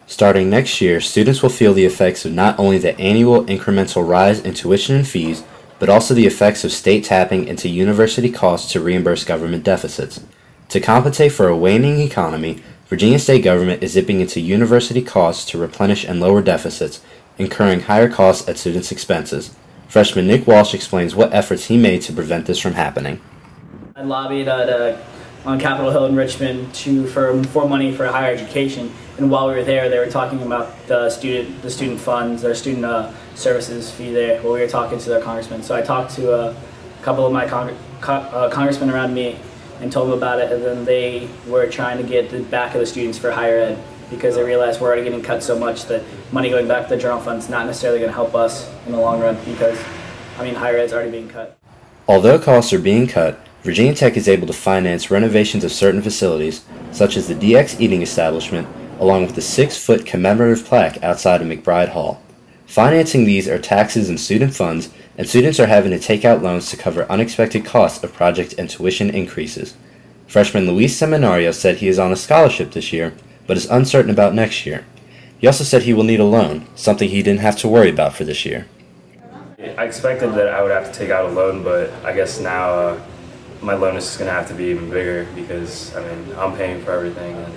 Starting next year, students will feel the effects of not only the annual incremental rise in tuition and fees, but also the effects of state tapping into university costs to reimburse government deficits. To compensate for a waning economy, Virginia state government is zipping into university costs to replenish and lower deficits, incurring higher costs at students' expenses. Freshman Nick Walsh explains what efforts he made to prevent this from happening. I lobbied on Capitol Hill in Richmond for more money for higher education, and while we were there, they were talking about the student funds, or student services fee there. While we were talking to their congressman, so I talked to a couple of my congressmen around me and told them about it, and then they were trying to get the back of the students for higher ed because they realized we're already getting cut so much that money going back to the general fund is not necessarily going to help us in the long run because, higher ed's already being cut. Although costs are being cut, Virginia Tech is able to finance renovations of certain facilities, such as the DX Eating Establishment, along with the 6-foot commemorative plaque outside of McBride Hall. Financing these are taxes and student funds, and students are having to take out loans to cover unexpected costs of project and tuition increases. Freshman Luis Seminario said he is on a scholarship this year, but is uncertain about next year. He also said he will need a loan, something he didn't have to worry about for this year. I expected that I would have to take out a loan, but I guess now my loan is just going to have to be even bigger because, I'm paying for everything, and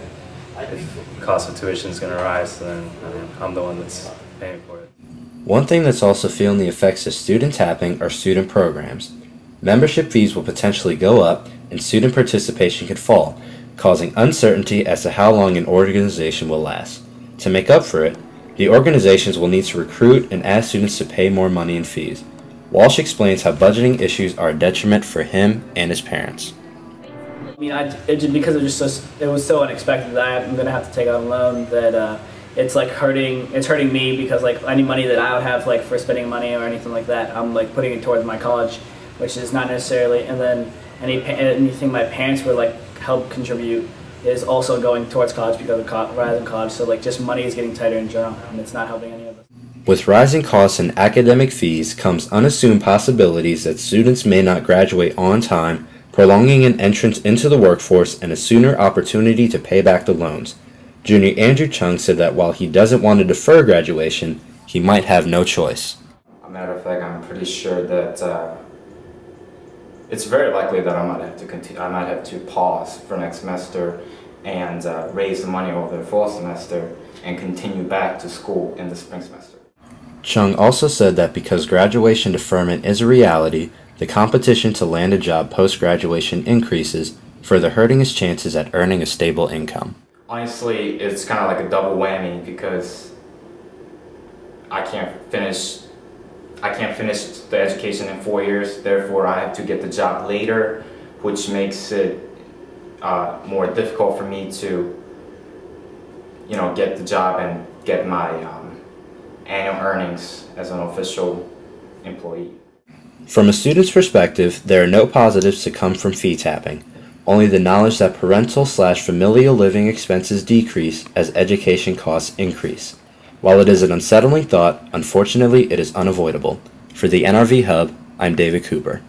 if the cost of tuition is going to rise, then I'm the one that's paying for it. One thing that's also feeling the effects of student tapping are student programs. Membership fees will potentially go up, and student participation could fall, causing uncertainty as to how long an organization will last. To make up for it, the organizations will need to recruit and ask students to pay more money in fees. Walsh explains how budgeting issues are a detriment for him and his parents. Because it was so unexpected that I'm going to have to take out a loan that it's hurting me because any money that I would have for spending money or anything like that, I'm putting it towards my college, which is not necessarily, and then anything my parents would help contribute is also going towards college because of rising college. So just money is getting tighter in general, and it's not helping any of us. With rising costs and academic fees comes unassumed possibilities that students may not graduate on time, prolonging an entrance into the workforce and a sooner opportunity to pay back the loans. Junior Andrew Chung said that while he doesn't want to defer graduation, he might have no choice. As a matter of fact, I'm pretty sure that it's very likely that I might have to pause for next semester and raise the money over the fall semester and continue back to school in the spring semester. Chung also said that because graduation deferment is a reality, the competition to land a job post-graduation increases, further hurting his chances at earning a stable income. Honestly, it's kind of like a double whammy because I can't finish the education in 4 years, therefore I have to get the job later, which makes it more difficult for me to, get the job and get my annual earnings as an official employee. From a student's perspective, there are no positives to come from fee tapping, only the knowledge that parental/familial living expenses decrease as education costs increase. While it is an unsettling thought, unfortunately it is unavoidable. For the NRV Hub, I'm David Cooper.